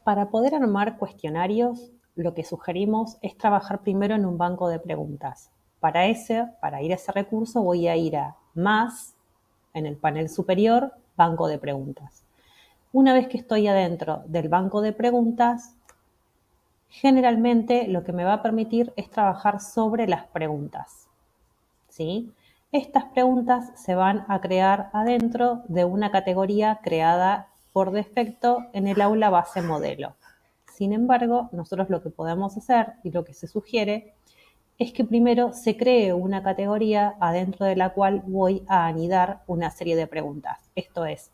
Para poder armar cuestionarios, lo que sugerimos es trabajar primero en un banco de preguntas. Para ir a ese recurso, voy a ir a Más, en el panel superior, Banco de preguntas. Una vez que estoy adentro del banco de preguntas, generalmente lo que me va a permitir es trabajar sobre las preguntas, ¿sí? Estas preguntas se van a crear adentro de una categoría creada por defecto en el aula base modelo. Sin embargo, nosotros lo que podemos hacer y lo que se sugiere es que primero se cree una categoría adentro de la cual voy a anidar una serie de preguntas. Esto es,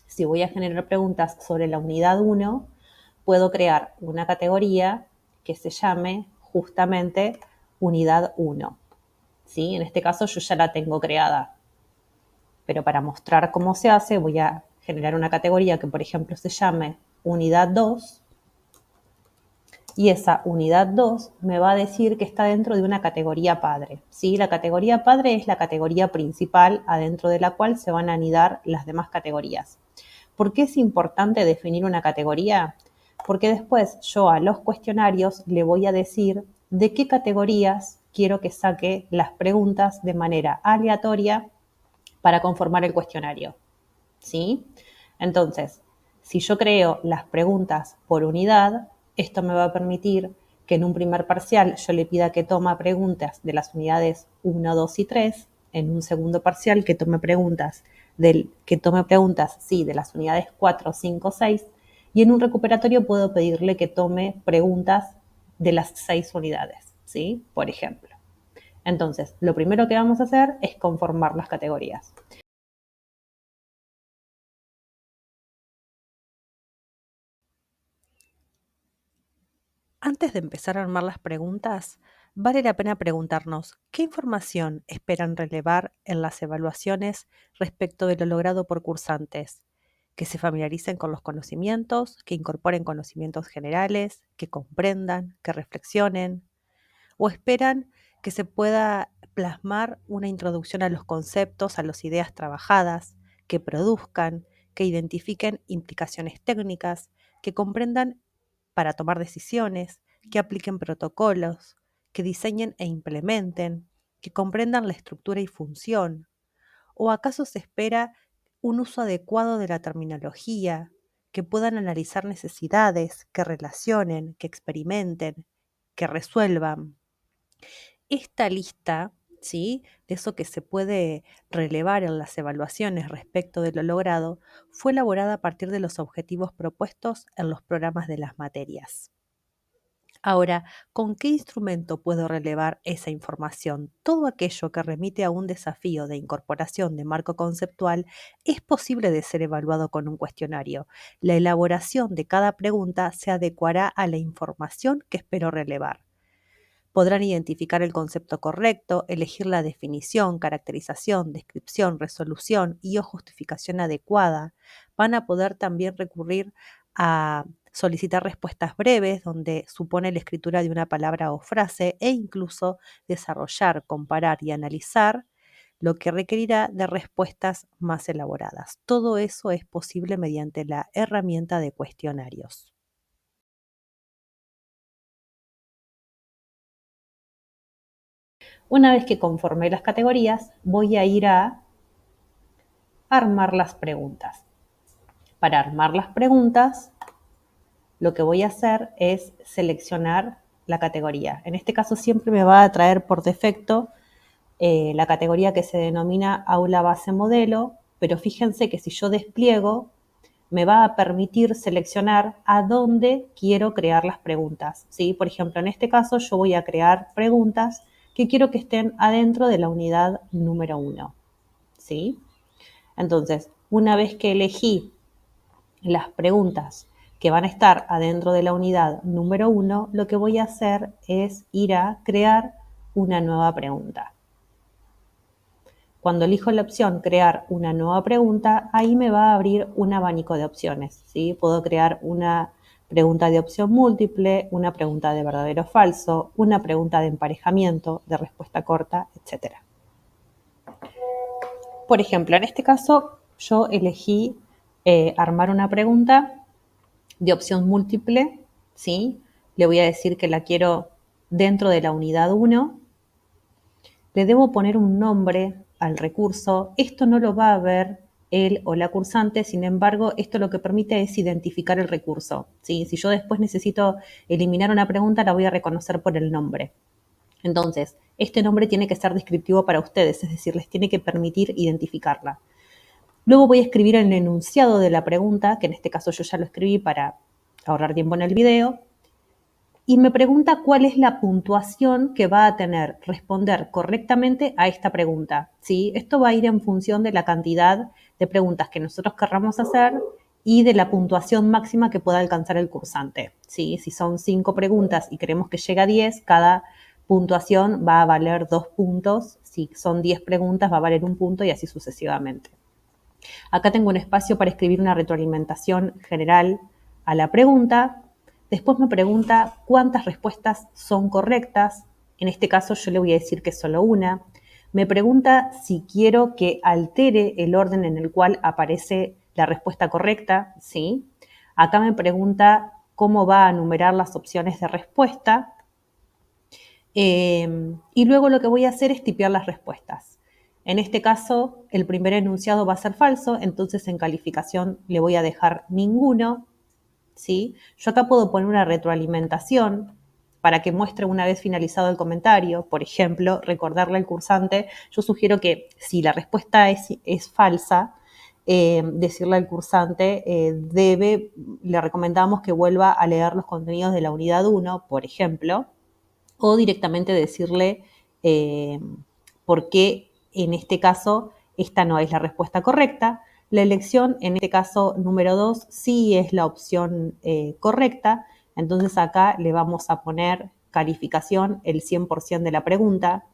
si voy a generar preguntas sobre la unidad 1, puedo crear una categoría que se llame justamente unidad 1. ¿Sí? En este caso yo ya la tengo creada. Pero para mostrar cómo se hace, voy a generar una categoría que, por ejemplo, se llame unidad 2. Y esa unidad 2 me va a decir que está dentro de una categoría padre. ¿Sí? La categoría padre es la categoría principal adentro de la cual se van a anidar las demás categorías. ¿Por qué es importante definir una categoría? Porque después yo a los cuestionarios le voy a decir de qué categorías quiero que saque las preguntas de manera aleatoria para conformar el cuestionario. ¿Sí? Entonces, si yo creo las preguntas por unidad, esto me va a permitir que en un primer parcial yo le pida que tome preguntas de las unidades 1, 2 y 3, en un segundo parcial que tome preguntas de las unidades 4, 5, 6, y en un recuperatorio puedo pedirle que tome preguntas de las 6 unidades, ¿sí? Por ejemplo. Entonces, lo primero que vamos a hacer es conformar las categorías. Antes de empezar a armar las preguntas, vale la pena preguntarnos qué información esperan relevar en las evaluaciones respecto de lo logrado por cursantes, que se familiaricen con los conocimientos, que incorporen conocimientos generales, que comprendan, que reflexionen, o esperan que se pueda plasmar una introducción a los conceptos, a las ideas trabajadas, que produzcan, que identifiquen implicaciones técnicas, que comprendan para tomar decisiones, que apliquen protocolos, que diseñen e implementen, que comprendan la estructura y función. ¿O acaso se espera un uso adecuado de la terminología, que puedan analizar necesidades, que relacionen, que experimenten, que resuelvan? Esta lista, ¿sí?, de eso que se puede relevar en las evaluaciones respecto de lo logrado, fue elaborada a partir de los objetivos propuestos en los programas de las materias. Ahora, ¿con qué instrumento puedo relevar esa información? Todo aquello que remite a un desafío de incorporación de marco conceptual es posible de ser evaluado con un cuestionario. La elaboración de cada pregunta se adecuará a la información que espero relevar. Podrán identificar el concepto correcto, elegir la definición, caracterización, descripción, resolución y o justificación adecuada. Van a poder también recurrir a solicitar respuestas breves, donde supone la escritura de una palabra o frase, e incluso desarrollar, comparar y analizar, lo que requerirá de respuestas más elaboradas. Todo eso es posible mediante la herramienta de cuestionarios. Una vez que conformé las categorías, voy a ir a armar las preguntas. Para armar las preguntas, lo que voy a hacer es seleccionar la categoría. En este caso siempre me va a traer por defecto la categoría que se denomina aula base modelo, pero fíjense que si yo despliego, me va a permitir seleccionar a dónde quiero crear las preguntas, ¿sí? Por ejemplo, en este caso yo voy a crear preguntas que quiero que estén adentro de la unidad número 1, ¿sí? Entonces, una vez que elegí las preguntas que van a estar adentro de la unidad número 1, lo que voy a hacer es ir a crear una nueva pregunta. Cuando elijo la opción crear una nueva pregunta, ahí me va a abrir un abanico de opciones, ¿sí? Puedo crear una pregunta de opción múltiple, una pregunta de verdadero o falso, una pregunta de emparejamiento, de respuesta corta, etc. Por ejemplo, en este caso yo elegí armar una pregunta de opción múltiple, ¿sí? Le voy a decir que la quiero dentro de la unidad 1. Le debo poner un nombre al recurso. Esto no lo va a ver él o la cursante, sin embargo, esto lo que permite es identificar el recurso, ¿sí? Si yo después necesito eliminar una pregunta, la voy a reconocer por el nombre. Entonces, este nombre tiene que ser descriptivo para ustedes, es decir, les tiene que permitir identificarla. Luego voy a escribir el enunciado de la pregunta, que en este caso yo ya lo escribí para ahorrar tiempo en el video, y me pregunta cuál es la puntuación que va a tener responder correctamente a esta pregunta, ¿sí? Esto va a ir en función de la cantidad de preguntas que nosotros querramos hacer y de la puntuación máxima que pueda alcanzar el cursante, ¿sí? Si son 5 preguntas y queremos que llegue a 10, cada puntuación va a valer 2 puntos. Si son 10 preguntas, va a valer 1 punto y así sucesivamente. Acá tengo un espacio para escribir una retroalimentación general a la pregunta. Después me pregunta cuántas respuestas son correctas. En este caso yo le voy a decir que solo una. Me pregunta si quiero que altere el orden en el cual aparece la respuesta correcta, ¿sí? Acá me pregunta cómo va a numerar las opciones de respuesta. Y luego lo que voy a hacer es tipear las respuestas. En este caso, el primer enunciado va a ser falso, entonces en calificación le voy a dejar ninguno, ¿sí? Yo acá puedo poner una retroalimentación para que muestre una vez finalizado el comentario. Por ejemplo, recordarle al cursante, yo sugiero que si la respuesta es falsa, decirle al cursante, le recomendamos que vuelva a leer los contenidos de la unidad 1, por ejemplo, o directamente decirle por qué en este caso esta no es la respuesta correcta. La elección, en este caso número 2, sí es la opción correcta. Entonces acá le vamos a poner calificación el 100% de la pregunta.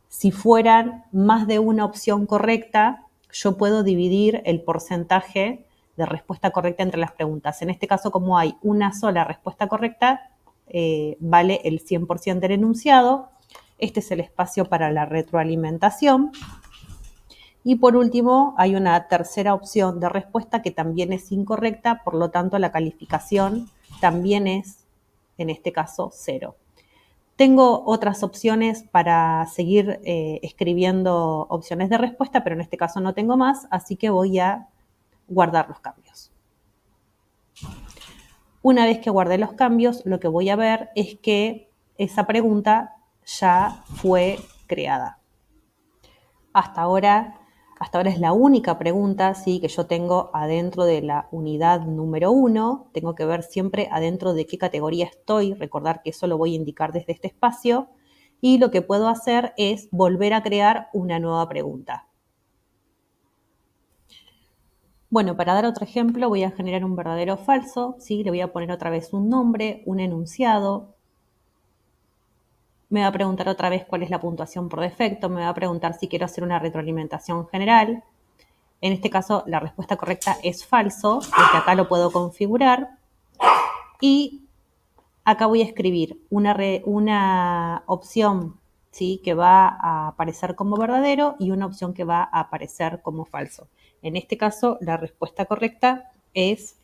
Si fueran más de una opción correcta, yo puedo dividir el porcentaje de respuesta correcta entre las preguntas. En este caso, como hay una sola respuesta correcta, vale el 100% del enunciado. Este es el espacio para la retroalimentación. Y por último, hay una tercera opción de respuesta que también es incorrecta, por lo tanto la calificación también es, en este caso, 0. Tengo otras opciones para seguir escribiendo opciones de respuesta, pero en este caso no tengo más, así que voy a guardar los cambios. Una vez que guardé los cambios, lo que voy a ver es que esa pregunta ya fue creada. Hasta ahora es la única pregunta, ¿sí?, que yo tengo adentro de la unidad número 1. Tengo que ver siempre adentro de qué categoría estoy, recordar que eso lo voy a indicar desde este espacio. Y lo que puedo hacer es volver a crear una nueva pregunta. Bueno, para dar otro ejemplo, voy a generar un verdadero o falso, ¿sí? Le voy a poner otra vez un nombre, un enunciado. Me va a preguntar otra vez cuál es la puntuación por defecto. Me va a preguntar si quiero hacer una retroalimentación general. En este caso, la respuesta correcta es falso, porque acá lo puedo configurar. Y acá voy a escribir una opción, ¿sí?, que va a aparecer como verdadero y una opción que va a aparecer como falso. En este caso, la respuesta correcta es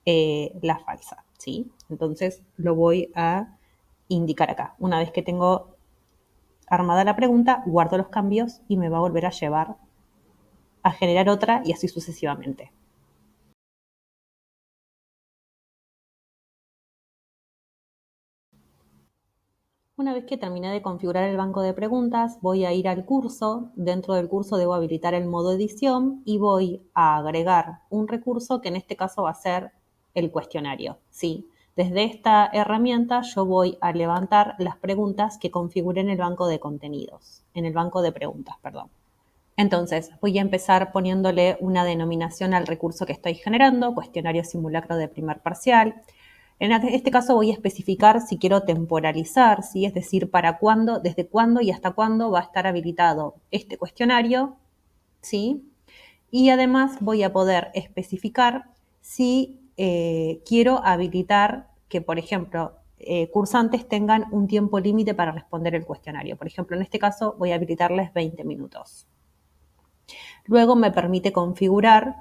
la falsa, ¿sí? Entonces, lo voy a indicar acá. Una vez que tengo armada la pregunta, guardo los cambios y me va a volver a llevar a generar otra y así sucesivamente. Una vez que terminé de configurar el banco de preguntas, voy a ir al curso. Dentro del curso debo habilitar el modo edición y voy a agregar un recurso que en este caso va a ser el cuestionario, ¿sí? Desde esta herramienta yo voy a levantar las preguntas que configure en el banco de contenidos, en el banco de preguntas, perdón. Entonces, voy a empezar poniéndole una denominación al recurso que estoy generando, cuestionario simulacro de primer parcial. En este caso voy a especificar si quiero temporalizar, ¿sí?, es decir, para cuándo, desde cuándo y hasta cuándo va a estar habilitado este cuestionario, ¿sí? Y además voy a poder especificar si quiero habilitar que, por ejemplo, cursantes tengan un tiempo límite para responder el cuestionario. Por ejemplo, en este caso voy a habilitarles 20 minutos. Luego me permite configurar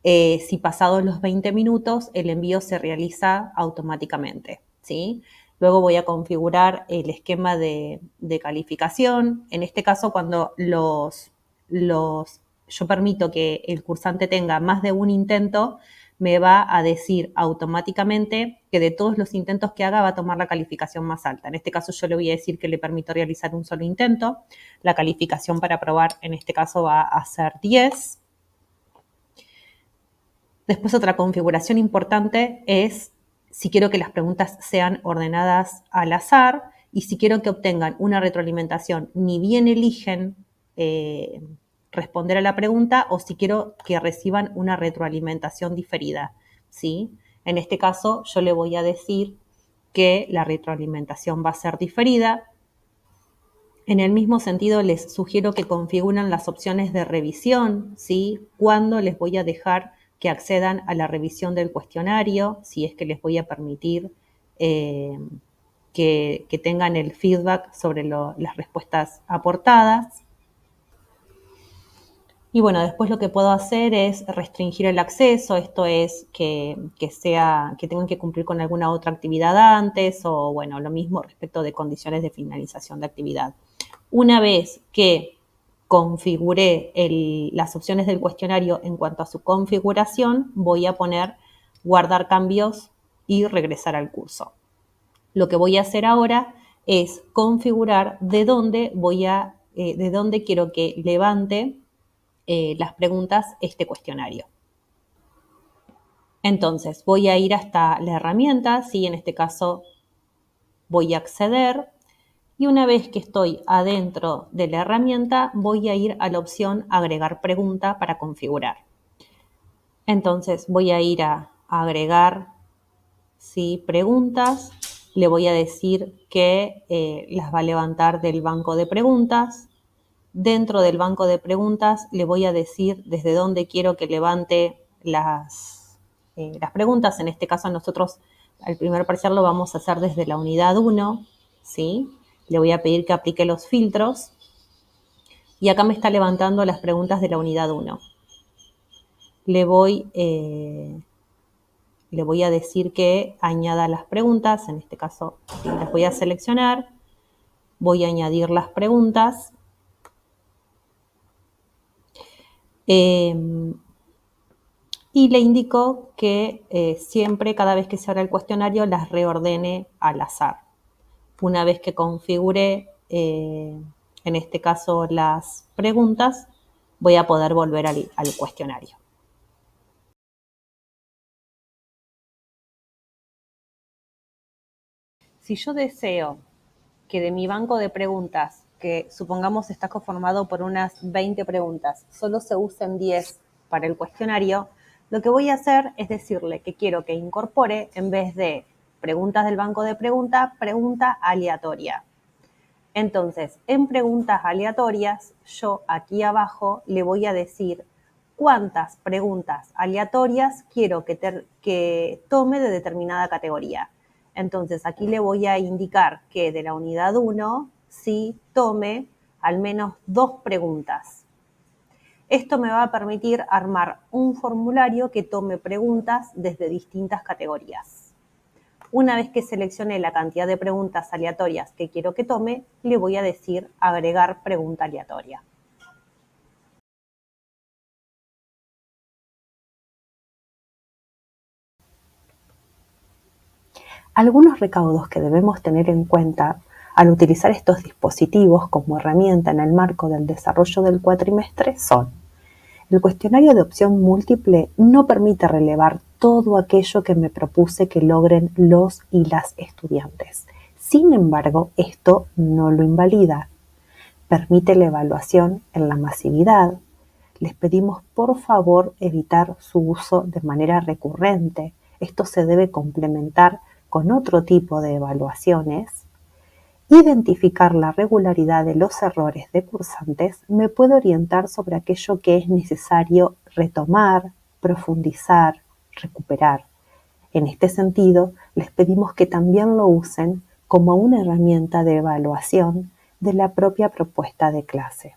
Si pasados los 20 minutos, el envío se realiza automáticamente, ¿sí? Luego voy a configurar el esquema de calificación. En este caso, cuando yo permito que el cursante tenga más de un intento, me va a decir automáticamente que de todos los intentos que haga va a tomar la calificación más alta. En este caso yo le voy a decir que le permito realizar un solo intento. La calificación para aprobar en este caso va a ser 10. Después otra configuración importante es si quiero que las preguntas sean ordenadas al azar y si quiero que obtengan una retroalimentación, ni bien eligen responder a la pregunta o si quiero que reciban una retroalimentación diferida, ¿sí? En este caso yo le voy a decir que la retroalimentación va a ser diferida. En el mismo sentido, les sugiero que configuren las opciones de revisión, ¿sí? Cuándo les voy a dejar que accedan a la revisión del cuestionario, si es que les voy a permitir que tengan el feedback sobre las respuestas aportadas. Y bueno, después lo que puedo hacer es restringir el acceso, esto es que tengan que cumplir con alguna otra actividad antes o bueno, lo mismo respecto de condiciones de finalización de actividad. Una vez que configuré las opciones del cuestionario en cuanto a su configuración, voy a poner guardar cambios y regresar al curso. Lo que voy a hacer ahora es configurar de dónde quiero que levante las preguntas este cuestionario. Entonces, voy a ir hasta la herramienta, ¿sí? En este caso voy a acceder y una vez que estoy adentro de la herramienta, voy a ir a la opción agregar pregunta para configurar. Entonces, voy a ir a agregar, ¿sí? Preguntas. Le voy a decir que las va a levantar del banco de preguntas. Dentro del banco de preguntas le voy a decir desde dónde quiero que levante las preguntas. En este caso nosotros al primer parcial lo vamos a hacer desde la unidad 1, ¿sí? Le voy a pedir que aplique los filtros y acá me está levantando las preguntas de la unidad 1. Le voy a decir que añada las preguntas, en este caso las voy a seleccionar, voy a añadir las preguntas. Y le indico que siempre, cada vez que se abra el cuestionario, las reordene al azar. Una vez que configure, en este caso, las preguntas, voy a poder volver al cuestionario. Si yo deseo que de mi banco de preguntas, que supongamos está conformado por unas 20 preguntas, solo se usen 10 para el cuestionario, lo que voy a hacer es decirle que quiero que incorpore, en vez de preguntas del banco de preguntas, pregunta aleatoria. Entonces, en preguntas aleatorias, yo aquí abajo le voy a decir cuántas preguntas aleatorias quiero que tome de determinada categoría. Entonces, aquí le voy a indicar que de la unidad 1 sí tome al menos 2 preguntas. Esto me va a permitir armar un formulario que tome preguntas desde distintas categorías. Una vez que seleccione la cantidad de preguntas aleatorias que quiero que tome, le voy a decir agregar pregunta aleatoria. Algunos recaudos que debemos tener en cuenta al utilizar estos dispositivos como herramienta en el marco del desarrollo del cuatrimestre son: el cuestionario de opción múltiple no permite relevar todo aquello que me propuse que logren los y las estudiantes. Sin embargo, esto no lo invalida. Permite la evaluación en la masividad. Les pedimos por favor evitar su uso de manera recurrente. Esto se debe complementar con otro tipo de evaluaciones. Identificar la regularidad de los errores de cursantes me puede orientar sobre aquello que es necesario retomar, profundizar, recuperar. En este sentido, les pedimos que también lo usen como una herramienta de evaluación de la propia propuesta de clase.